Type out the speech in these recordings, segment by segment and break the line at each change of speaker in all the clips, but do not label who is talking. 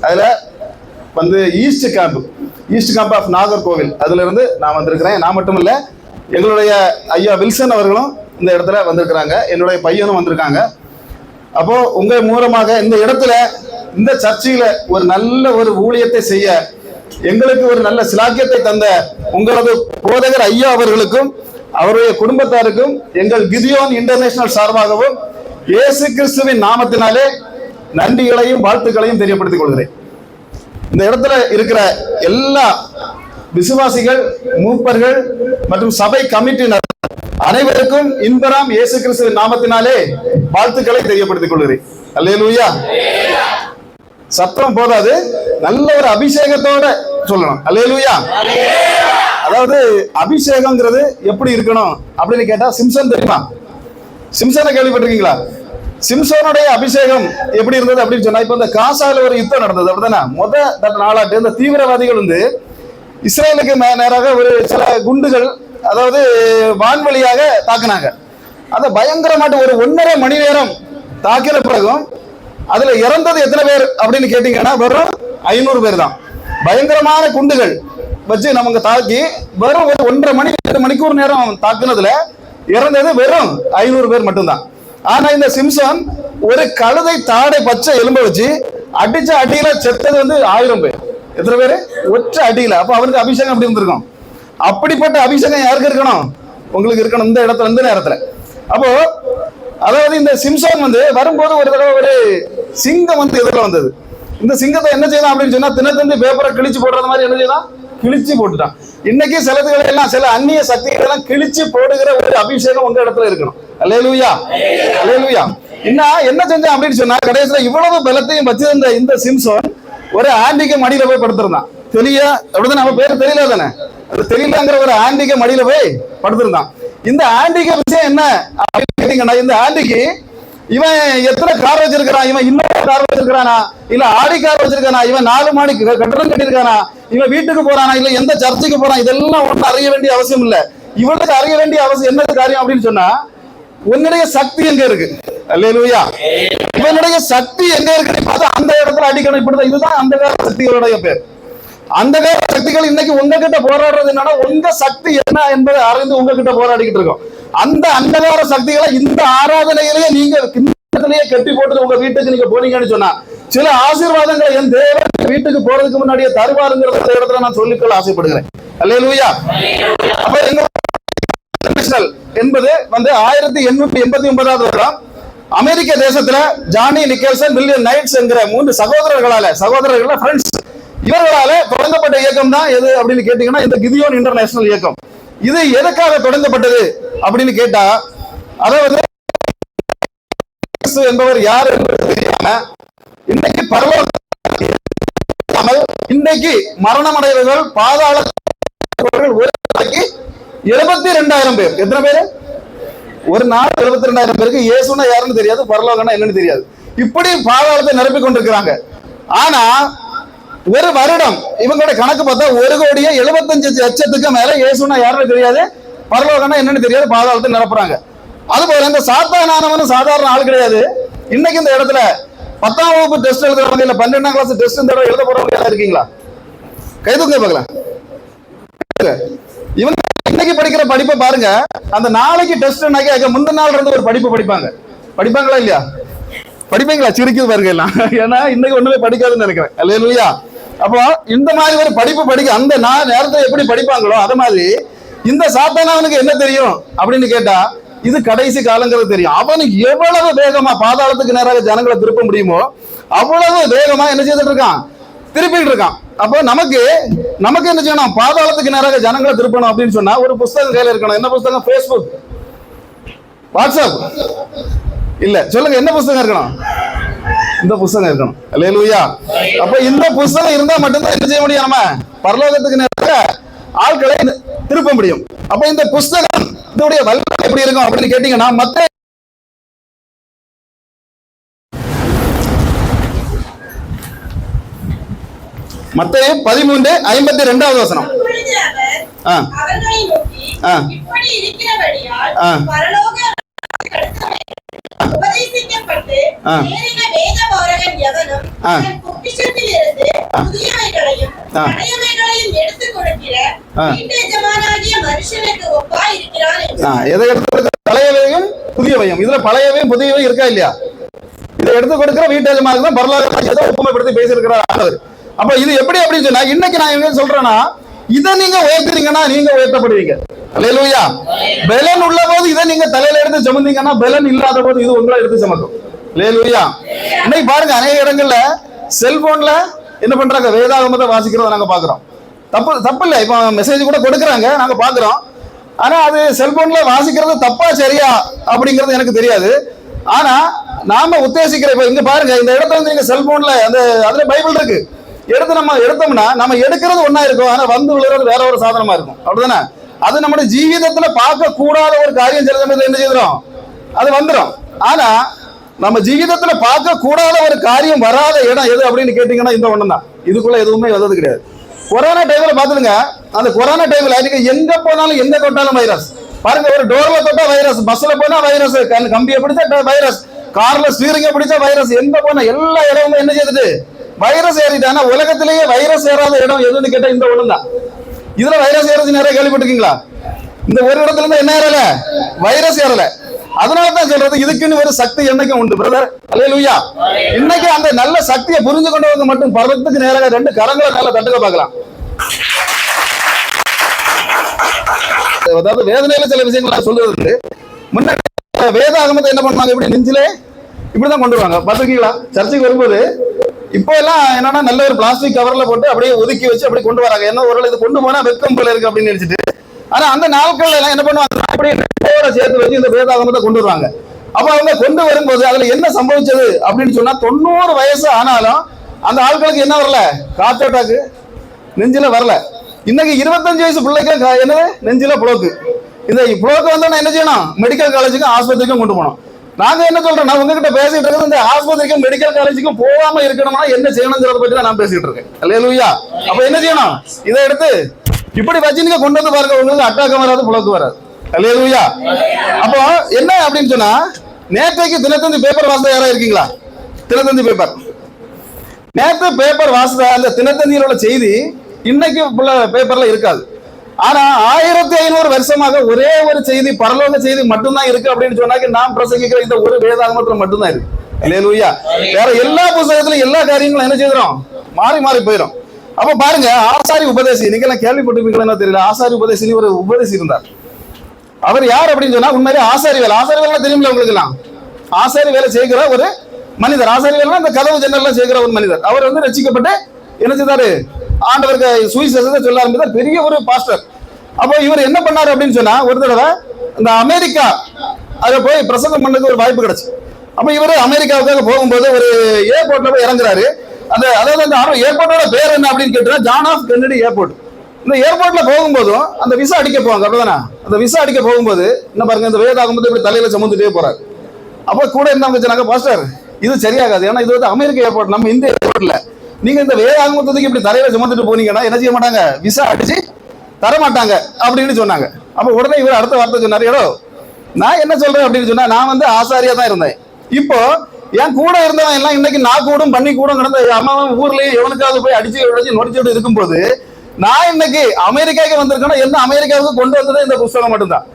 அதுல வந்து east camp of Nagercoil அதுல இருந்து நான் வந்திருக்கிறேன். நான் மட்டும் இல்ல, எங்களுடைய ஐயா வில்சன் அவர்களும் இந்த இடத்துல வந்திருக்கிறாங்க, என்னுடைய பையனும் வந்திருக்காங்க. அப்போ உங்க மூலமாக இந்த இடத்துல இந்த சர்ச்சையில ஒரு நல்ல ஒரு ஊழியத்தை செய்ய எங்களுக்கு ஒரு நல்ல சிலாக்கியத்தை தந்த உங்களது போதகர் ஐயா அவர்களுக்கும் அவருடைய குடும்பத்தாருக்கும் எங்கள் கிதியோன் இன்டர்நேஷனல் சார்பாகவும் இயேசு கிறிஸ்துவின் நாமத்தினாலே நன்றிகளையும் வாழ்த்துக்களையும் தெரியப்படுத்திக் கொள்கிறேன். இந்த இடத்துல இருக்கிற எல்லா விசுவாசிகள், மூப்பர்கள் மற்றும் சபை கமிட்டியினர் அனைவருக்கும் இன்பராம் இயேசு கிறிஸ்துவின் நாமத்தினாலே வாழ்த்துக்களை தெரியப்படுத்திக் கொள்கிறேன். அல்லேலூயா. சத்தம் போதாது, நல்ல ஒரு அபிஷேகத்தோட சொல்லணும். அல்லேலூயா. அதாவது அபிஷேகம்ங்கிறது எப்படி இருக்கணும் அப்படின்னு கேட்டா, சிம்சன் தெரியுமா? சிம்சனை கேள்விப்பட்டிருக்கீங்களா? சிம்சோனுடைய அபிஷேகம் எப்படி இருந்தது அப்படின்னு சொன்னா, இப்ப இந்த காசால ஒரு யுத்தம் நடந்தது அப்படித்தானே. முதல் நாளாட்டு இந்த தீவிரவாதிகள் வந்து இஸ்ரேலுக்கு நேராக ஒரு சில குண்டுகள், அதாவது வான்வழியாக தாக்குனாங்க. அதை பயங்கரமாட்டு ஒரு 1.5 மணி நேரம் தாக்கின பிறகும் அதுல இறந்தது எத்தனை பேர் அப்படின்னு கேட்டீங்கன்னா வெறும் 500 பேர் தான். பயங்கரமான குண்டுகள் வச்சு நமக்கு தாக்கி வெறும் ஒரு 1.5 மணிக்கூர் நேரம் தாக்குனதுல இறந்தது வெறும் 500 பேர் மட்டும்தான். ஆனா இந்த சிம்சன் ஒரு கழுதை தாடை பச்சை எலும்பை வச்சு அடிச்ச அடியில செத்தது வந்து 1000 பேர். எத்தனை பேரு? ஒற்றை அடியில. அப்ப அவருக்கு அபிஷேகம் அப்படி இருந்திருக்கும். அப்படிப்பட்ட அபிஷேகம் யாருக்கு இருக்கணும்? உங்களுக்கு இருக்கணும் இந்த இடத்துல, இந்த நேரத்துல. அப்போ அதாவது இந்த சிம்சன் வந்து வரும்போது ஒரு தடவை ஒரு சிங்கம் வந்து எதிரில் வந்தது. இந்த சிங்கத்தை என்ன செய்யலாம் அப்படின்னு சொன்னா, தினத்தந்தி பேப்பரை கிழிச்சு போடுறது மாதிரி என்ன செய்யலாம், கிழிச்சு போட்டுட்டான். இன்னைக்கு சிலதுகளை எல்லாம், சில அந்நிய சக்திகளை எல்லாம் கிழிச்சு போடுகிற ஒரு அபிஷேகம் உங்க இடத்துல இருக்கணும். அல்லேலூயா, அல்லேலூயா. என்ன செஞ்சான் அப்படின்னு சொன்னா, கடைசியில இவ்வளவு பலத்தையும் வச்சிருந்த இந்த சிம்சன் ஒரு ஆண்டிக்கு மடியில போய் படுத்திருந்தான். தெரிய அப்படிதான், நம்ம பேரு தெரியல தானே, அது தெரியலங்கிற ஒரு ஆண்டிக்கு மடியில போய் படுத்திருந்தான். இந்த ஆண்டிக்கு விஷயம் என்ன அப்படின்னு கேட்டீங்கன்னா, இந்த ஆண்டிக்கு இவன் எத்தனை கார் வச்சிருக்கிறான், இவன் இன்னொரு கார் வச்சிருக்கானா, இல்ல ஆடி கார் வச்சிருக்கானா, இவன் 4 மாடி கட்டடம் கட்டியிருக்கானா, இவன் வீட்டுக்கு போறானா, இல்ல எந்த சர்ச்சுக்கு போறான், இதெல்லாம் ஒன்றும் அறிய வேண்டிய அவசியம் இல்ல. இவனுக்கு அறிய வேண்டிய அவசியம் என்ன காரியம் அப்படின்னு சொன்னா, உன்னுடைய சக்தி எங்க இருக்கு? அல்லேலூயா. இவனுடைய சக்தி எங்க இருக்கு பார்த்தா அந்த இடத்துல அடிக்கணும். இப்படிதான், இதுதான் அந்த கால சக்திகளுடைய பேர். அந்த கால சக்திகள் இன்னைக்கு உங்ககிட்ட போராடுறது என்னன்னா, உங்க சக்தி என்ன என்பதை அறிந்து உங்ககிட்ட போராடிக்கிட்டு இருக்கோம். அந்த அந்தகார சக்திகளை இந்த ஆராதனையிலேயே நீங்க கிண்ணத்திலேயே கட்டி போட்டு உங்க வீட்டுக்கு நீங்க போனீங்கன்னு சொன்னா, சில ஆசீர்வாதங்களை என் தேவன் வீட்டுக்கு போறதுக்கு முன்னாடியே தருவாருங்கிறத இடத்துல நான் சொல்லிக்கொள்ள ஆசைப்படுகிறேன். அல்லேலூயா. அப்ப எங்க என்பது வந்து 1889 வருடம் அமெரிக்க தேசத்துல ஜானி நிக்கல்சன், வில்லியம் நைட்ஸ் என்கிற 3 சகோதரர்கள ஃப்ரெண்ட்ஸ், இவர்களால தொடங்கப்பட்ட இயக்கம் தான் எது அப்படின்னு கேட்டீங்கன்னா, இந்த கிதியோன் இன்டர்நேஷனல் இயக்கம். இது எதுக்காக தொடங்கப்பட்டது அப்படின்னு கேட்டா, அதாவது என்பவர் யார் என்பது தெரியாம இன்னைக்கு பரலோகம், இன்னைக்கு மரணம் அடைவர்கள் பாதாள ஒரு நாளைக்கு 72,000 பேர். எத்தனை பேரு? ஒரு நாள் 72,000 பேருக்கு இயேசுனா யாருன்னு தெரியாது, பரலோகம்னா என்னன்னு தெரியாது. இப்படி பாதாளத்தை நிரப்பி கொண்டிருக்கிறாங்க. ஆனா ஒரு வருடம் இவங்களோட கணக்கு பார்த்தா 1,75,00,000 மேல இயேசுனா யாருன்னு தெரியாது, பரலோகம்னா என்னன்னு தெரியாது, பாதாளத்தை நிரப்புறாங்க. அதுபோல இந்த சாத்தானானவன் சாதாரண ஆள் கிடையாது. இன்னைக்கு இந்த இடத்துல 10ஆம் வகுப்பு டெஸ்ட் எழுதுறவங்க, இல்ல 12ஆம் கிளாஸ் டெஸ்ட் இந்த எழுத போறவங்க யாரா இருக்கீங்களா? கைதுங்க பார்க்கலாம். இவங்க இன்னைக்கு படிக்கிற படிப்பை பாருங்க. அந்த நாளைக்கு டெஸ்ட் முந்தின நாள் இருந்து ஒரு படிப்பு படிப்பாங்களா இல்லையா? படிப்பீங்களா? சிரிக்குது பாருங்க எல்லாம். ஏன்னா இன்னைக்கு ஒண்ணுமே படிக்காதுன்னு நினைக்கிறேன். அல்லேலூயா. அப்போ இந்த மாதிரி ஒரு படிப்பு படிக்க அந்த நேரத்தை எப்படி படிப்பாங்களோ அது மாதிரி இந்த சாத்தானவனுக்கு என்ன தெரியும் அப்படின்னு கேட்டா, இது கடைசி காலங்கிறது தெரியும். அவனுக்கு எவ்வளவு வேகமா பாதாளத்துக்கு நேராக ஜனங்களை திருப்ப முடியுமோ அவ்வளவு வேகமா என்ன செய்துட்டு இருக்கான், திருப்பிட்டு இருக்கான். அப்போ நமக்கு என்ன செய்யணும், பாதாளத்துக்கு நேராக ஜனங்களை திருப்பணும் அப்படின்னு சொன்னா ஒரு புஸ்தகம் கையில இருக்கணும். என்ன புஸ்தகம்? ஃபேஸ்புக், வாட்ஸ்அப் இல்ல, சொல்லுங்க என்ன புஸ்தகம் இருக்கணும்? இந்த புஸ்தகம் இருக்கணும். அல்லேலூயா. அப்ப இந்த புஸ்தகம் இருந்தா மட்டும்தான் என்ன செய்ய முடியும், நம்ம பரலோகத்துக்கு நேராக ஆட்களை திருப்ப முடியும். அப்ப இந்த புஸ்தகம் இதோடைய வல்லமை எப்படி இருக்கும் அப்படின்னு கேட்டீங்கன்னா, மத்தேயு 13:52 வசனம்.
புதியவைகளையும் பழையவைகளையும் எடுத்துக் கொடுக்கிற வீட்டு எஜமானாகிய மனுஷனுக்கு ஒப்பாய் இருக்கிறான் என்றார்.
எதை எடுத்து கொடுக்கிற? பழையவையும் புதியவையும். இதுல பழையவையும் புதியவையும் இருக்கா இல்லையா? இதை எடுத்து கொடுக்கிற வீட்டு எஜமானுக்கு தான் பரலோக ஏதோ ஒப்புமைப்படுத்தி பேசியிருக்கிறார் ஆண்டவர். அப்ப இது எப்படி அப்படின்னு சொன்னா, இன்னைக்கு நான் என்ன சொல்றேன்னா, இதை நீங்க உயர்த்துறீங்கன்னா நீங்க உயர்த்தப்படுவீங்க. அல்லேலூயா. பெலன் உள்ள போது இதை நீங்க தலையில எடுத்து சுமந்தீங்கன்னா, பெலன் இல்லாத போது இது உங்களை எடுத்து சுமக்கும். அல்லேலூயா. இன்னைக்கு பாருங்க, அநேக இடங்கள்ல செல்போன்ல என்ன பண்றாங்க, வேதாகமத்தை வாசிக்கிறத நாங்க பாக்குறோம். தப்பு இல்லை, இப்ப மெசேஜ் கூட கொடுக்குறாங்க, நாங்க பாக்குறோம். ஆனா அது செல்போன்ல வாசிக்கிறது தப்பா சரியா அப்படிங்கிறது எனக்கு தெரியாது. ஆனா நாம உத்தேசிக்கிற, இப்ப இங்க பாருங்க, இந்த இடத்துல வந்து நீங்க செல்போன்ல அந்த அதுல பைபிள் இருக்கு, எடுத்து நம்ம எடுத்தோம்னா நம்ம எடுக்கிறது ஒன்னா இருக்கும், ஆனா வந்து விழுறது வேற ஒரு சாதனமா இருக்கும். அப்படிதானே? அது நம்முடைய ஜீவிதத்துல பார்க்க கூடாத ஒரு காரியம் சில சமயத்துல என்ன செய்யறோம், அது வந்துடும். ஆனா நம்ம ஜீவிதத்துல பார்க்க கூடாத ஒரு காரியம் வராத இடம் எது அப்படின்னு கேட்டீங்கன்னா இந்த ஒண்ணு தான். இதுக்குள்ள எதுவுமே வந்தது கிடையாது. கொரோனா டைம்ல பாத்துருங்க, அந்த கொரோனா டைம்ல நீங்க எங்க போனாலும் எங்க தொட்டாலும் வைரஸ். பாருங்க, ஒரு டோர்ல தொட்டா வைரஸ், பஸ்ல போனா வைரஸ், கம்பியை பிடிச்சா வைரஸ், கார்ல ஸ்டீரிங்க பிடிச்சா வைரஸ், எங்க போனா எல்லா இடமும் என்ன செய்யுது, வைரஸ் ஏறிட்டு. ஆனா உலகத்திலேயே வைரஸ் ஏறாத இடம் எதுன்னு கேட்டா இந்த ஒண்ணு தான். இதுல வைரஸ் ஏறது நிறைய கேள்விப்பட்டிருக்கீங்களா? இந்த ஒரு இடத்துல இருந்து என்ன ஏறல, வைரஸ் ஏறல. அதனாலதான் சொல்றது, இதுக்குன்னு ஒரு சக்தி என்னைக்கும் உண்டு பிரதர். அல்லேலூயா. இன்னைக்கு அந்த நல்ல சக்தியை புரிஞ்சு கொண்டவங்க மட்டும் பரவத்துக்கு நேராக ரெண்டு கரங்களை நல்ல தட்டுக்க பார்க்கலாம். அதாவது வேதனையில சில விஷயங்கள் சொல்றது, முன்னாடி வேதாகமத்தை என்ன பண்ணுவாங்க, இப்படி நெஞ்சிலே இப்படிதான் கொண்டு வருவாங்க. பாத்துருக்கீங்களா? சர்ச்சைக்கு வரும்போது இப்போ எல்லாம் என்னன்னா நல்ல ஒரு பிளாஸ்டிக் கவர்ல போட்டு அப்படியே ஒதுக்கி வச்சு அப்படி கொண்டு வராங்க. என்ன ஒரு இது கொண்டு போனா வெக்கம் போல இருக்கு அப்படின்னு நினைச்சிட்டு. ஆனா அந்த நாட்கள்ல எல்லாம் என்ன பண்ணுவாங்க, அப்படியே சேர்த்து வச்சு இந்த வேதாகமத்தை கொண்டு வருவாங்க. அப்ப அவங்க கொண்டு வரும்போது அதுல என்ன சம்பவிச்சது அப்படின்னு சொன்னா, 90 வயசு ஆனாலும் அந்த ஆட்களுக்கு என்ன வரல, ஹார்ட் அட்டாக்கு நெஞ்சில வரல. இன்னைக்கு 25 வயசு பிள்ளைக்கு என்னது, நெஞ்சில புளோக்கு. இந்த புளோக்கு வந்தோன்னா என்ன செய்யணும், மெடிக்கல் காலேஜுக்கும் ஆஸ்பத்திரிக்கும் கொண்டு போகணும். நாங்க என்ன சொல்றோம், நான் உங்ககிட்ட பேசிட்டு இருக்கிறது இந்த ஆஸ்பத்திரிக்கும் மெடிக்கல் காலேஜுக்கும் போகாம இருக்கணும்னா என்ன செய்யணுங்கிறத பற்றி தான் நான் பேசிட்டு இருக்கேன். அல்லேலூயா. அப்ப என்ன செய்யணும், இதை எடுத்து இப்படி வச்சு நீங்க கொண்டு வந்து பாருங்க, உங்களுக்கு அட்டாக்கம் வராது, புளோக்கு வராது. அல்லேலூயா. அப்போ என்ன அப்படின்னு சொன்னா, நேற்றைக்கு தினத்தந்தி பேப்பர் வாசித்த யாரா இருக்கீங்களா? தினத்தந்தி பேப்பர் நேற்று பேப்பர் வாசித்த அந்த தினத்தந்தியில் உள்ள செய்தி இன்னைக்கு பேப்பர்ல இருக்காது. ஆனா 1500 வருஷமாக ஒரே ஒரு செய்தி, பரலோக செய்தி மட்டும்தான் இருக்கு அப்படின்னு சொன்னாக்க, நாம் பிரசங்கிக்கிற இந்த ஒரு வேதாகமத்துல மட்டும்தான் இருக்கு. அல்லேலூயா. வேற எல்லா புத்தகத்திலும் எல்லா காரியங்களும் என்ன செய்யறோம், மாறி மாறி போயிடும். அப்ப பாருங்க, ஆசாரி உபதேசி, நீங்க எல்லாம் கேள்விப்பட்டிருப்பீங்களா தெரியல, ஆசாரி உபதேசி ஒரு உபதேசி இருந்தார். அவர் யார் அப்படின்னு சொன்னா, உண்மையிலே ஆசாரி வேலை, ஆசாரி வேலை தெரியுமில்ல உங்களுக்கு எல்லாம், ஆசாரி வேலை செய்கிற ஒரு மனிதர். ஆசாரி வேலை இந்த கதவு ஜன்னல்லாம் செய்கிற ஒரு மனிதர். அவர் வந்து ரட்சிக்கப்பட்டு என்ன செய்தாரு, ஆண்டவருக்கு சுவிசேஷத்தை சொல்ல ஆரம்பித்தார். பெரிய ஒரு பாஸ்டர். அப்போ இவர் என்ன பண்ணாரு அப்படின்னு சொன்னா, ஒரு தடவை இந்த அமெரிக்கா அதை போய் பிரசங்கம் பண்ணதுக்கு ஒரு வாய்ப்பு கிடைச்சு. அப்ப இவர் அமெரிக்காவுக்காக போகும்போது ஒரு ஏர்போர்ட்ல போய் இறங்குறாரு. அதாவது அந்த ஏர்போர்ட்டோட பேர் என்ன அப்படின்னு கேட்டா, ஜான் ஆஃப் கென்னடி ஏர்போர்ட். இந்த ஏர்போர்ட்ல போகும்போதும் அந்த விசா அடிக்க போவாங்க, அப்படிதானே? அந்த விசா அடிக்க போகும்போது என்ன பாருங்க, இந்த வேதாகமத்தை இப்படி தலையில சுமந்துட்டே போறாரு. அப்ப கூட இருந்தவங்க சொன்னாங்க, பாஸ்டர் இது சரியாகாது, ஏன்னா இது வந்து அமெரிக்கா ஏர்போர்ட், நம்ம இந்த ஏர்போர்ட்ல நீங்க இந்த வேதாகமத்துக்கு இப்படி தலையில சுமந்துட்டு போனீங்கன்னா என்ன செய்ய மாட்டாங்க, விசா அடிச்சு தர மாட்டாங்க அப்படின்னு சொன்னாங்க. அப்ப உடனே இவர் அடுத்த வார்த்தை சொன்னாரு, ஏடோ நான் என்ன சொல்றேன் அப்படின்னு சொன்னா, நான் வந்து ஆசாரியா தான் இருந்தேன். இப்போ என் கூட இருந்தவன் எல்லாம் இன்னைக்கு நான் கூடும் பண்ணி கூட கிடந்த அம்மா ஊர்லயே எவனுக்காவது போய் அடிச்சு உடச்சு நொடிச்சுட்டு இருக்கும்போது, நான் இன்னைக்கு அமெரிக்காவுக்கு வந்திருக்கேன்னா என்ன அமெரிக்காவுக்கு கொண்டு வந்தது இந்த புஸ்தகம் மட்டும்தான்.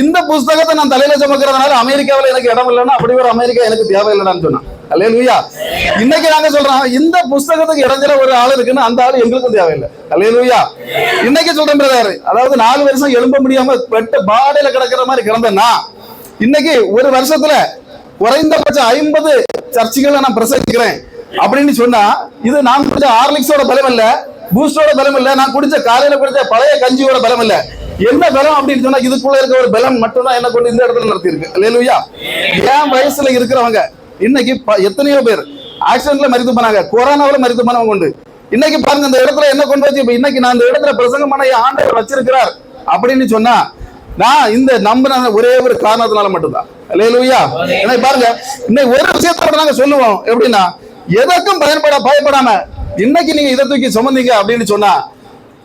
இந்த புஸ்தகத்தை நான் தலையில சுமக்கிறதுனால அமெரிக்காவில் எனக்கு இடம் இல்லைன்னா அப்படி ஒரு அமெரிக்கா எனக்கு தேவையில்லைன்னு சொன்னான். அல்லேலூயா. இன்னைக்கு நாங்க சொல்றோம், இந்த புஸ்தகத்துக்கு இடைஞ்சல ஒரு ஆள் இருக்குன்னு அந்த ஆள் எங்களுக்கும் தேவையில்லை. அல்லேலூயா. இன்னைக்கு சொல்றேன் பிரதர், அதாவது 4 வருஷம் எழும்ப முடியாம பெட்ட பாடையில கிடக்கிற மாதிரி கிடந்தேன்னா, இன்னைக்கு ஒரு வருஷத்துல குறைந்தபட்சம் 50 சர்ச்சுகளை நான் பிரசங்கிக்கிறேன் அப்படின்னு சொன்னா, இது நான் குடிச்ச ஹார்லிக்ஸோட பலம் இல்ல, பூஸ்டோட பலம் இல்ல, நான் குடிச்ச காலையில குடிச்ச பழைய கஞ்சியோட பலம் இல்ல. என்ன பலம் அப்படின்னு சொன்னா, இதுக்குள்ள இருக்க ஒரு பலம் மட்டும்தான் என்ன கொண்டு இந்த இடத்துல நடத்தி இருக்கு. அல்லேலூயா. என் வயசுல இருக்கிறவங்க இன்னைக்கு எத்தனையோ பேர் ஆக்சிடென்ட்ல மரித்து போனாங்க, கொரோனாவில மரித்து போனவங்க உண்டு. இன்னைக்கு பாருங்க, இந்த இடத்துல என்ன கொண்டு வச்சு இப்ப இன்னைக்கு நான் இந்த இடத்துல பிரசங்கம் பண்ண ஆண்டவர் வச்சிருக்கிறார் அப்படின்னு சொன்னா, நான் இந்த நம்பின ஒரே ஒரு காரணத்தினால மட்டும்தான். அல்லேலூயா. பாருங்க, இன்னைக்கு ஒரு விஷயத்தோட நாங்க சொல்லுவோம் எப்படின்னா, எதற்கும் பயப்படாம இன்னைக்கு நீங்க இதை தூக்கி சுமந்தீங்க அப்படின்னு சொன்னா,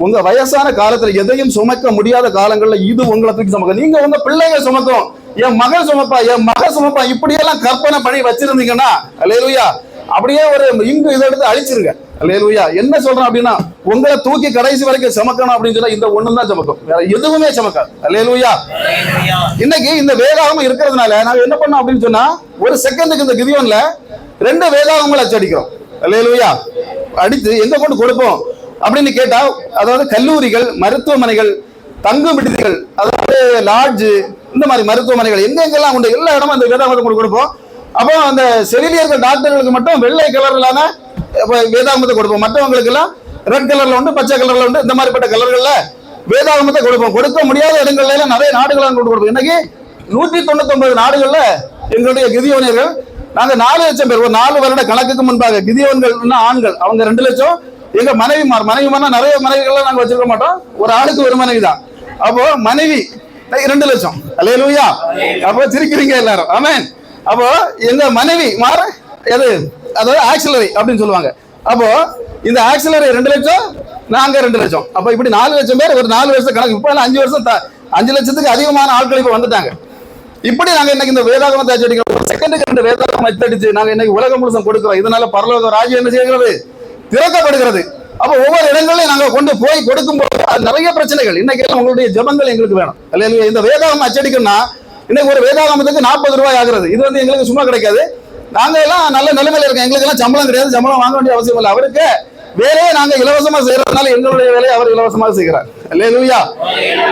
உங்க வயசான காலத்துல எதையும் சுமக்க முடியாத காலங்கள்ல இது உங்களை தூக்கி சுமக்க, நீங்க உங்க பிள்ளைங்க சுமக்கும், என் மகன் சுமப்பா, என் மகன் சுமப்பா, இப்படியெல்லாம் கற்பனை பண்ணி வச்சிருந்தீங்கன்னா, அல்லேலூயா, அப்படியே ஒரு இங்கு இதை எடுத்து அழிச்சிருங்க. அல்லேலூயா. என்ன சொல்றேன் அப்படின்னா, உங்களை தூக்கி கடைசி வரைக்கும் சுமக்கணும் அப்படின்னு சொன்னா இந்த ஒண்ணும் தான் சுமக்கும், வேற எதுவுமே சுமக்காது. அல்லேலூயா. இன்னைக்கு இந்த வேதாகமம் இருக்கிறதுனால நாங்க என்ன பண்ணோம் அப்படின்னு சொன்னா, ஒரு செகண்டுக்கு இந்த கிதியோன்ல 2 வேதாகமங்களை அச்சடிக்கிறோம். அல்லேலூயா. அடித்து எங்க கொண்டு கொடுப்போம் அப்படின்னு கேட்டா, அதாவது கல்லூரிகள், மருத்துவமனைகள், தங்கும் விடுதிகள், அதாவது லாட்ஜ், இந்த மாதிரி மருத்துவமனைகள் எங்கெங்கெல்லாம் உண்டு எல்லா இடமும் அந்த வேதாகமத்தை கொண்டு கொடுப்போம். அப்போ அந்த செவிலியர்கள், டாக்டர்களுக்கு மட்டும் வெள்ளை கலர்லான வேதாகமத்தை கொடுப்போம். மற்றவங்களுக்கு எல்லாம் ரெட் கலர்ல உண்டு, பச்சை கலர்ல உண்டு, இந்த மாதிரிப்பட்ட கலர்கள்ல வேதாகமத்தை கொடுப்போம். கொடுக்க முடியாத இடங்கள்ல எல்லாம் நிறைய நாடுகள் கொண்டு கொடுப்போம். இன்னைக்கு 199 நாடுகள்ல எங்களுடைய கிதியோனியர்கள், நாங்க 4 லட்சம் பேர், ஒரு 4 வருட கணக்குக்கு முன்பாக கிதியோன்கள் ஆண்கள் அவங்க 2 லட்சம். எங்க மனைவிமார்னா நிறைய மனைவிகள் நாங்க வச்சிருக்க மாட்டோம், ஒரு ஆளுக்கு ஒரு மனைவி தான். அப்போ மனைவி 2 லட்சம். அல்லேலூயா. அப்போ சிரிக்கிறீங்க எல்லாரும், ஆமென். அப்போ எங்க மனைவி மாற எது, அதாவது ஆக்சிலரி அப்படின்னு சொல்லுவாங்க. அப்போ இந்த ஆக்சிலரி 2 லட்சம், நாங்க 2 லட்சம். அப்ப இப்படி 4 லட்சம் பேர், ஒரு 4 வருஷம் கணக்கு. இப்ப 5 வருஷம் 5 லட்சத்துக்கு அதிகமான ஆட்கள் இப்ப வந்துட்டாங்க. இப்படி நாங்க இன்னைக்கு இந்த வேதாகமத்தை அச்சடிக்கிறோம். ஒரு செகண்டுக்கு 2 வேதாகமம் அச்சடிச்சு நாங்க இன்னைக்கு உலகம் முழுசும் கொடுக்கிறோம். இதனால பரலோக ராஜ்யம் என்ன செய்கிறது, திறக்கப்படுகிறது. அப்ப ஒவ்வொரு இடங்களையும் நாங்க கொண்டு போய் கொடுக்கும்போது நிறைய பிரச்சனைகள். இன்னைக்கு உங்களுடைய ஜெபங்கள் எங்களுக்கு வேணும். அல்லேலூயா. இந்த வேதாகமம் அச்சடிக்கணும்னா இன்னைக்கு ஒரு வேதாகமத்துக்கு 40 ரூபாய் ஆகுறது. இது எங்களுக்கு சும்மா கிடைக்காது. நாங்க எல்லாம் நல்ல நிலைமையில இருக்கோம், எங்களுக்கு எல்லாம் சம்பளம் கிடையாது, சம்பளம் வாங்க வேண்டிய அவசியம் இல்லை. அவருக்கு வேலையை நாங்க இலவசமா செய்யறதுனால எங்களுடைய வேலையை அவர் இலவசமாக செய்கிறார். அல்லேலூயா.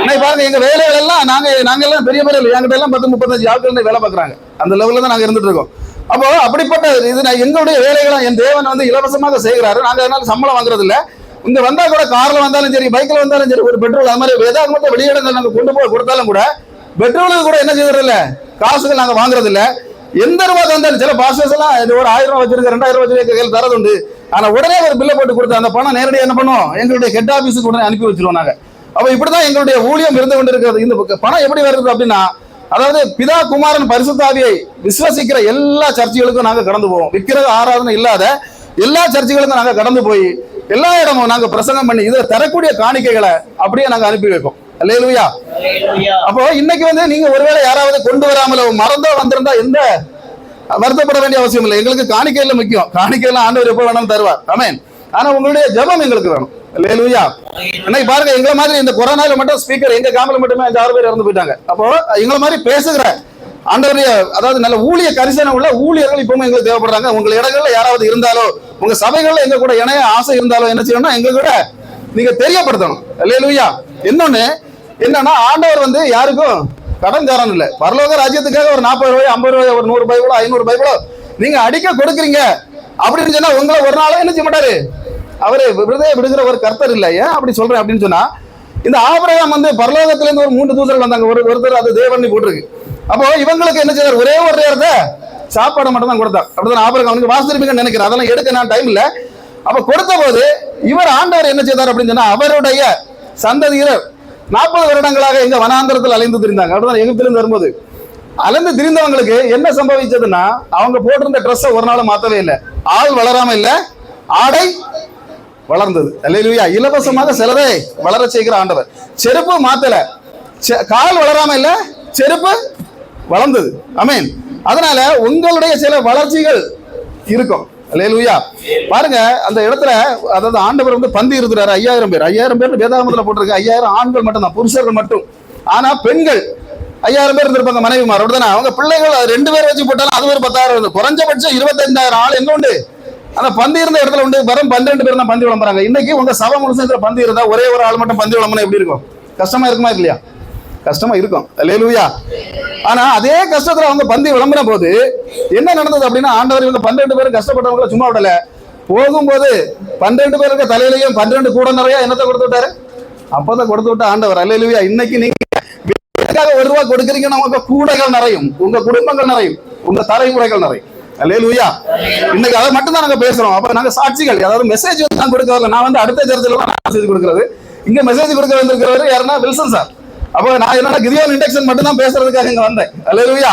இன்னைக்கு பாருங்க, எங்க வேலைகள் எல்லாம் நாங்க எல்லாம் பெரிய பெரிய என்கிட்ட எல்லாம் 10-35 ஆட்கள் வேலை பார்க்கறாங்க. அந்த லெவல்ல தான் நாங்க இருந்துட்டு இருக்கோம். அப்போ அப்படிப்பட்ட இது எங்களுடைய வேலைகளை என் தேவன் இலவசமாக செய்கிறாரு. நாங்க அதனால சம்பளம் வாங்குறது இல்ல. இங்க வந்தா கூட கார்ல வந்தாலும் சரி, பைக்ல வந்தாலும் சரி, ஒரு பெட்ரோல் அது மாதிரி வேதாகமத்தை வெளியிடங்கள் நாங்க கொண்டு போய் கொடுத்தாலும் கூட பெட்ரோலுக்கு கூட என்ன செய்யறது இல்ல, காசுகள் நாங்க வாங்குறது இல்ல. எந்த ரூபா தந்தாலும், சில பாஸ்டர்ஸ் எல்லாம் ஒரு 1000 ரூபாய் வச்சிருக்க, 2000 வச்சிருக்க கையில் தரது உண்டு. ஆனா உடனே ஒரு பில்லை போட்டு கொடுத்து அந்த பணம் நேரடியாக என்ன பண்ணுவோம், எங்களுடைய ஹெட் ஆபீஸுக்கு உடனே அனுப்பி வச்சிருவோம் நாங்க. அப்ப இப்படிதான் எங்களுடைய ஊழியம் இருந்து கொண்டு இருக்கிறது. இந்த பணம் எப்படி வருது அப்படின்னா, அதாவது பிதா குமாரன் பரிசுத்த ஆவியை விசுவாசிக்கிற எல்லா சர்ச்சுகளுக்கும் நாங்க கடந்து போவோம். விக்கிரக ஆராதனை இல்லாத எல்லா சர்ச்சுகளுக்கும் நாங்க கடந்து போய் எல்லா இடமும் நாங்க பிரசங்கம் பண்ணி இதை தரக்கூடிய காணிக்கைகளை அப்படியே நாங்க அனுப்பி வைப்போம். அல்லேலூயா. அப்போ இன்னைக்கு நீங்க ஒருவேளை யாராவது கொண்டு வராமல மறந்தோ வந்திருந்தா எந்த வருத்தப்பட வேண்டிய அவசியம் இல்லை. எங்களுக்கு காணிக்கையில முக்கியம். காணிக்கையில ஆண்டவர் எப்போ வேணாலும் தருவார், ஆமென். ஆனா உங்களுடைய ஜெபம் எங்களுக்கு வேணும். அல்லேலூயா. இன்னைக்கு பாருங்க, எங்களை மாதிரி இந்த கொரோனால மட்டும் ஸ்பீக்கர் எங்க கேம்ப்ல மட்டுமே 5-6 பேர் இறந்து போயிட்டாங்க. அப்போ எங்களை மாதிரி பேசுகிற ஆண்டவருடைய, அதாவது நல்ல ஊழிய கரிசனை உள்ள ஊழியர்கள் இப்பவும் எங்களுக்கு தேவைப்படுறாங்க. உங்க இடங்கள்ல யாராவது இருந்தாலோ, உங்க சபைகள்ல எங்க கூட இணைய ஆசை இருந்தாலோ என்ன செய்யணும்னா எங்க கூட நீங்க தெரியப்படுத்தணும். அல்லேலூயா. இன்னொன்னு என்னன்னா, ஆண்டவர் யாருக்கும் கடன்காரன் இல்ல. பரலோக ராஜ்யத்துக்காக ஒரு 40 ரூபாய், 50 ரூபாய், ஒரு 100 பைபிளோ 500 பைபிளோ நீங்க அடிக்க கொடுக்குறீங்க அப்படின்னு சொன்னா உங்களை ஒரு நாளும் என்ன செய்ய மாட்டாரு, அவரு விடுகிற ஒரு கர்த்தர் இல்ல. ஏன் அப்படி சொல்றேன் அப்படின்னு சொன்னா, இந்த ஆபிரகாம் பரலோகத்துல இருந்து ஒரு 3 தூதர்கள் வந்தாங்க. ஒருத்தர் அது தேவன் போட்டிருக்கு. அப்போ இவங்களுக்கு என்ன செய்வார், ஒரே ஒரு நேரத்தை சாப்பாடு மட்டும் தான் கொடுத்தார். அப்படிதான் ஆபிரகாம் வாசிருப்பீங்கன்னு நினைக்கிறேன், அதெல்லாம் எடுக்க நான் டைம் இல்ல. அப்ப கொடுத்த போது இவர் ஆண்டவர் என்ன செய்தார் அப்படின்னு சொன்னா, அவருடைய சந்ததியினர் 40 வருடங்களாக எங்க வனாந்தரத்தில் அலைந்து திரிந்தாங்க. அப்படிதான் எகிப்திலிருந்து வரும்போது அலைந்து திரிந்தவங்களுக்கு என்ன சம்பவிச்சதுன்னா, அவங்க போட்டிருந்த ட்ரெஸ்ஸை ஒரு நாள் மாத்தவே இல்லை. ஆள் வளராம இல்ல, ஆடை வளர்ந்தது. அல்லேலூயா. இலவசமாக சிலரை வளர செய்கிற ஆண்டவர். செருப்பு மாத்தல, கால் வளராம இல்ல, செருப்பு வளர்ந்தது, ஆமென். அதனால உங்களுடைய சில வளர்ச்சிகள் இருக்கும். அல்லேலூயா. பாருங்க, அந்த இடத்துல அதாவது ஆண்டவர் பந்தி இருக்கிறாரு. 5000 பேர், 5000 பேர் வேதாகமத்துல போட்டிருக்கு. 5000 ஆண்கள் மட்டும் தான், புருஷர்கள் மட்டும். ஆனா பெண்கள் 5000 பேர் இருந்திருப்பாங்க, மனைவிமார். அப்படிதானே? அவங்க பிள்ளைகள் 2 பேர் வச்சு போட்டாலும் அது ஒரு 10,000. குறைஞ்சபட்சம் 25,000 ஆள் எங்க உண்டு, அந்த பந்தி இருந்த இடத்துல உண்டு. வரும் 12 பேர் தான் பந்தி விளம்புறாங்க. இன்னைக்கு உங்க சபை முழுசும் பந்தி இருந்தா ஒரே ஒரு ஆள் மட்டும் பந்தி விளம்புனா எப்படி இருக்கும்? கஷ்டமா இருக்குமா இல்லையா? கஷ்டமா இருக்கும். அல்லேலூயா. ஆனா அதே கஷ்டத்துல அவங்க பந்தி விளம்புற போது என்ன நடந்தது அப்படின்னா, ஆண்டவர் இவங்க 12 பேரும் கஷ்டப்பட்டவங்களை சும்மா விடல. போகும்போது 12 பேருக்கு தலையிலையும் 12 கூட நிறைய என்னத்தை கொடுத்து விட்டாரு, அப்பதான் கொடுத்து விட்ட ஆண்டவர். அல்லேலூயா. இன்னைக்கு நீங்க 1 ரூபாய் கொடுக்குறீங்கன்னா உங்க கூடைகள் நிறையும், உங்க குடும்பங்கள் நிறையும், உங்க தலைமுறைகள் நிறையும். அல்லேலூயா. இன்னைக்கு அதை மட்டும் தான் நாங்க பேசுறோம். அப்ப நாங்க சாட்சிகள், அதாவது மெசேஜ் நான் கொடுக்க வரல. நான் அடுத்த சர்ச்சில் தான் மெசேஜ் கொடுக்கறது. இங்க மெசேஜ் கொடுக்க வந்திருக்கிறவர் யாருன்னா வில்சன் சார். அப்ப நான் என்னன்னா கிதியோன் இண்டக்ஷன் மட்டும் தான் பேசுறதுக்காக இங்க வந்தேன். அல்லேலூயா.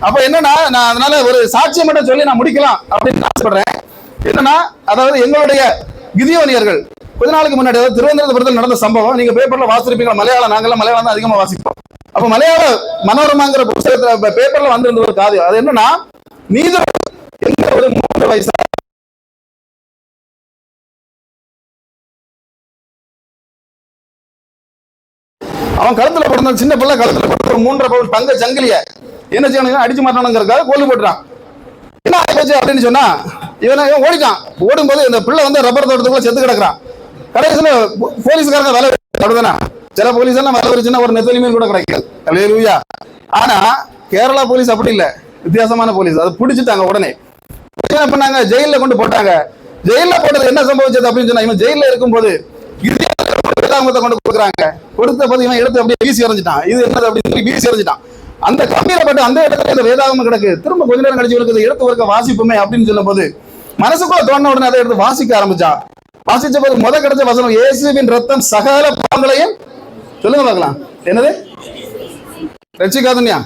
அப்ப என்னன்னா, நான் அதனால ஒரு சாட்சியை மட்டும் சொல்லி நான் முடிக்கலாம் அப்படின்னு ஆசைப்படுறேன். என்னன்னா, அதாவது எங்களுடைய கிதியோனியர்கள் கொஞ்ச நாளுக்கு முன்னாடி, அதாவது திருவனந்தபுரத்தில் நடந்த சம்பவம் நீங்க பேப்பர்ல வாசிப்பீங்களா? மலையாளம், நாங்கெல்லாம் மலையாளம் தான் அதிகமா வாசிப்போம். அப்ப மலையாள மனோரமாங்கிற புத்தகத்துல பேப்பர்ல வந்திருந்த ஒரு காது, அது என்னன்னா, நீதி ஒரு 3 வயசு அவன் கழுத்துல போட்ட சின்ன பிள்ளை கழுத்துல போட்ட ஒரு 3.5 பவுன் தங்க சங்கிலிய என்ன செய்யணும், அடிச்சு மாட்டானுங்கிறதுக்காக கொல்லு போட்டுறான். என்ன ஆயிடுச்சு அப்படின்னு சொன்னா இவன் ஓடிட்டான். ஓடும்போது இந்த பிள்ளை வந்து ரப்பர் தோட்டத்துக்குள்ள செத்து கிடக்குறான். கடைசியில போலீஸ்காரங்க வேலை அப்படிதானே, சில போலீஸ் எல்லாம் வேலை வச்சுன்னா ஒரு நெத்தலி மீன் கூட கிடைக்காது. அல்லேலூயா. ஆனா கேரளா போலீஸ் அப்படி இல்லை, வித்தியாசமான போலீஸ். அதை பிடிச்சிட்டாங்க. உடனே என்ன பண்ணாங்க, ஜெயில கொண்டு போட்டாங்க. ஜெயில போட்டது என்ன சம்பவிச்சது அப்படின்னு சொன்னா, இவன் ஜெயில இருக்கும்போது வேதாகமத்தை கொண்டு கொடுக்குறாங்க. கொடுத்த போது இவன் எடுத்து அப்படியே வீசி எறிஞ்சிட்டான். இது என்னது அப்படின்னு சொல்லி வீசி எறிஞ்சிட்டான். அந்த கம்பீரப்பட்டு அந்த இடத்துல இந்த வேதாகமம் கிடக்கு. திரும்ப கொஞ்ச நேரம் கழிச்சு இவருக்கு எடுத்து ஒருக்க வாசிப்புமே அப்படின்னு சொல்லும் போது மனசுக்குள்ள தோணுன உடனே அதை எடுத்து வாசிக்க ஆரம்பிச்சான். வாசிச்ச போது முத கிடைச்ச வசனம், இயேசுவின் ரத்தம் சகல பாவங்களையும், சொல்லுங்க பார்க்கலாம், என்னது ரட்சிக்காதுன்யா.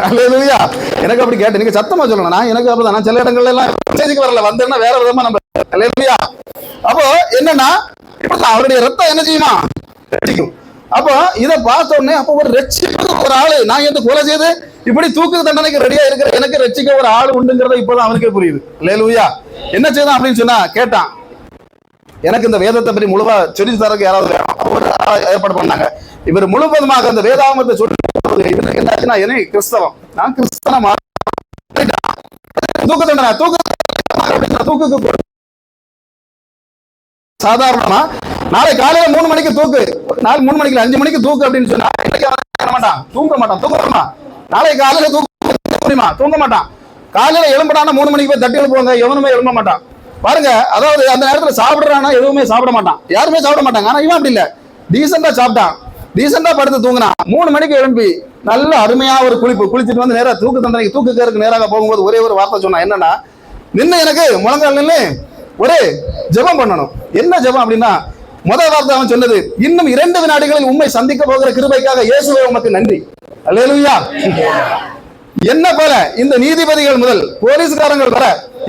அல்லேலூயா. எனக்கு அப்படி கேட்டு நீங்க சத்தமா சொல்லணும். நான் எனக்கு அப்படிதான், நான் சில இடங்கள்ல எல்லாம் மெசேஜுக்கு வரல, வந்தேன்னா வேற விதமா நம்ம. அல்லேலூயா. அப்போ என்னன்னா அவருடைய ரத்தம் என்ன செய்யுமா, ரட்சிக்கும். அப்போ இதை பார்த்த உடனே அப்போ ஒரு ரட்சிக்க ஒரு ஆளு, நான் எந்த கொலை செய்து இப்படி தூக்கு தண்டனைக்கு ரெடியா இருக்கிற எனக்கு ரட்சிக்க ஒரு ஆள் உண்டுங்கிறத இப்பதான் அவனுக்கே புரியுது. அல்லேலூயா. என்ன செய்தான் அப்படின்னு சொன்னா கேட்டான், எனக்கு இந்த வேதத்தை பற்றி முழுவா சொல்லி தரக்கு யாராவது வேணும். ஏற்பாடு பண்ணாங்க. இவர் முழுவதுமாக அந்த வேதாகமத்தை சொல்லி என்னாச்சுன்னா, என்ன கிறிஸ்தவம், நான் கிறிஸ்தவ தூக்கு தண்டனை தூக்கு சாதாரணமா நாளை காலையில 3 மணிக்கு தூக்கு, நாளை 3 மணிக்கு 5 மணிக்கு தூக்கு அப்படின்னு சொன்னா மாட்டான், தூங்க மாட்டான். தூக்கமா நாளை காலையில தூக்க தூங்க மாட்டான். காலையில எழும்படானா 3 மணிக்கு போய் தட்டி எழுப்புவாங்க, எவனுமே எழும்ப மாட்டான். பாருங்க, அதாவது அந்த நேரத்துல சாப்பிடுறானா எதுவுமே சாப்பிட மாட்டான், யாருமே சாப்பிட மாட்டாங்க. ஆனா இவன் அப்படி இல்ல, டீசெண்டா சாப்பிட்டான், டீசெண்டா படுத்து தூங்கினான். 3 மணிக்கு எழும்பி நல்ல அருமையா ஒரு குளிச்சுட்டு வந்து நேரா தூக்கு தண்டனைக்கு தூக்குறதுக்கு நேராக போகும்போது ஒரே ஒரு வார்த்தை சொன்னான். என்னன்னா, நின்று எனக்கு முழங்கால் நின்று ஒரு ஜெபம் பண்ணணும். என்ன ஜெபம் அப்படின்னா, முதல் வார்த்தை அவன் சொன்னது, இன்னும் 2 வினாடிகளில் உண்மை சந்திக்க போகிற கிருபைக்காக இயேசுவே உமக்கு நன்றி. அல்லேலூயா. என்ன போல இந்த நீதிபதிகள் முதல் போலீஸ்காரங்கள் வர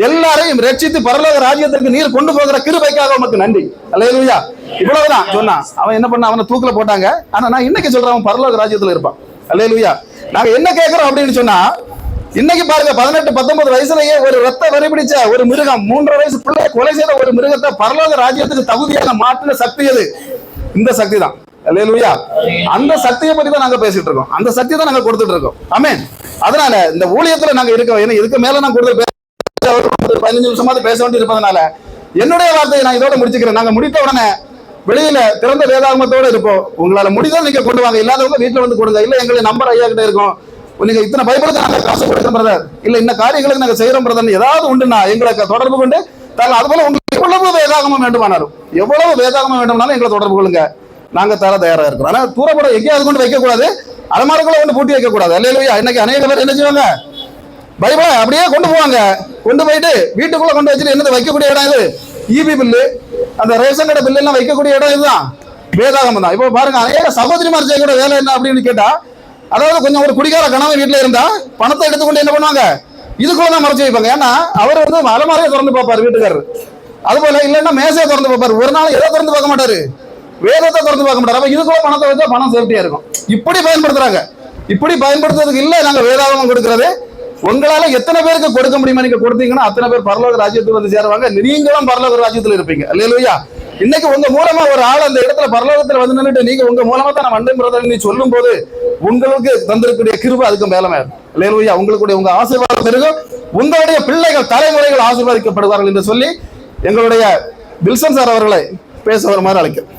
எல்லாரையும் ரட்சித்து பரலோக ராஜ்யத்திற்கு நீர் கொண்டு போகிற கிருபைக்காக உமக்கு நன்றி. அல்லேலூயா. இவ்வளவுதான் சொன்னான். அவன் என்ன பண்ண, அவனை தூக்கில போட்டாங்க. ஆனா நான் இன்னைக்கு சொல்றேன், அவன் பரலோக ராஜ்யத்துல இருப்பான். அல்லேலூயா. நாங்க என்ன கேட்கிறோம் அப்படின்னு சொன்னா, இன்னைக்கு பாருங்க 18-19 வயசுலயே ஒரு ரத்த வரி பிடிச்ச ஒரு மிருகம், 3.5 வயசு பிள்ளை கொலை செய்த ஒரு மிருகத்தை பரலோக ராஜ்யத்துக்கு தகுதியாக மாற்றின சக்தி எது? இந்த சக்தி தான். அல்லேலூயா. அந்த சக்தியை பத்தி தான் நாங்க பேசிட்டு இருக்கோம், அந்த சக்தி தான் நாங்க கொடுத்துட்டு இருக்கோம். ஆமென். அதனால இந்த ஊழியத்துல நாங்க இருக்கோம். ஏன்னா இதுக்கு மேல நான் கூடுதல் 15 நிமிஷமாவது பேச வேண்டி இருப்பதனால என்னுடைய வார்த்தையை நான் இதோட முடிச்சுக்கிறேன். நாங்க முடித்த உடனே வெளியில திறந்த வேதாகமத்தோட இருப்போம். உங்களால முடிந்தால் நீங்க கொண்டு வாங்க, இல்லாதவங்க வீட்டுல வந்து கொடுங்க. இல்ல எங்களுடைய நம்பர் ஐயா கிட்ட இருக்கும், நீங்க இத்தனை பைபிளுக்கு நாங்க காசு கொடுக்கிறோம் பிரதர், இல்ல இந்த காரியங்களுக்கு நாங்க செய்யறோம் பிரதர், ஏதாவது உண்டுன்னா எங்களுக்கு தொடர்பு கொண்டு தரலாம். அது போல உங்களுக்கு எவ்வளவு வேதாகமம் வேண்டுமானாலும், எவ்வளவு வேதாகமம் வேண்டுமானாலும் எங்களை தொடர்பு கொள்ளுங்க, நாங்க தர தயாரா இருக்கிறோம். ஆனா தூரப்பட எங்கேயாவது கொண்டு வைக்க கூடாது, அலமாரிக்குள்ள கொண்டு பூட்டி வைக்க கூடாது. அல்லேலூயா. இன்னைக்கு அநேக பேர் என்ன செய்வாங்க, பைபிளை அப்படியே கொண்டு போவாங்க, கொண்டு போயிட்டு வீட்டுக்குள்ள கொண்டு வச்சுட்டு என்னது வைக்கக்கூடிய இடம் இது, இபி பில்லு, அந்த ரேஷன் கடை பில்லு எல்லாம் வைக்கக்கூடிய இடம் இதுதான், வேதாகமம் தான். இப்போ பாருங்க, அநேக சகோதரிமார் செய்யக்கூடிய வேலை என்ன அப்படின்னு கேட்டா, அதாவது கொஞ்சம் ஒரு குடிகார கணவன் வீட்டுல இருந்தா பணத்தை எடுத்துக்கொண்டு என்ன பண்ணுவாங்க, இதுக்குள்ளதான் மறைச்சு வைப்பாங்க. ஏன்னா அவர் வந்து அலமாரியை திறந்து பார்ப்பாரு வீட்டுக்காரர், அது போல இல்லைன்னா மேசையை திறந்து பார்ப்பாரு. ஒரு நாள் எதை திறந்து பார்க்க மாட்டாரு, வேதத்தை திறந்து பார்க்க மாட்டாரு. அப்ப இதுக்குள்ள பணத்தை வச்சா பணம் சேஃப்டியா இருக்கும். இப்படி பயன்படுத்துறாங்க. இப்படி பயன்படுத்துறதுக்கு இல்ல நாங்க வேதாகமம் கொடுக்கிறது. உங்களால எத்தனை பேருக்கு கொடுக்க முடியுமா, நீங்க கொடுத்தீங்கன்னா அத்தனை பேர் பரலோக ராஜ்யத்துக்கு வந்து சேருவாங்க, நீங்களும் பரலோக ராஜ்யத்துல இருப்பீங்க. அல்லேலூயா. இன்னைக்கு உங்க மூலமா ஒரு ஆள் அந்த இடத்துல பரலோகத்துல வந்து நின்றுட்டு நீங்க உங்க மூலமா தான் நான் வந்தேன் பிரதர் நீ சொல்லும் போது உங்களுக்கு தந்திருக்கக்கூடிய கிருபை அதுக்கு மேலமே. அல்லேலூயா. உங்களுக்கு உங்க ஆசீர்வாதம் பெருகும், உங்களுடைய பிள்ளைகள் தலைமுறைகள் ஆசீர்வதிக்கப்படுவார்கள் என்று சொல்லி எங்களுடைய வில்சன் சார் அவர்களை பேச வருமாறு அழைக்கிறேன்.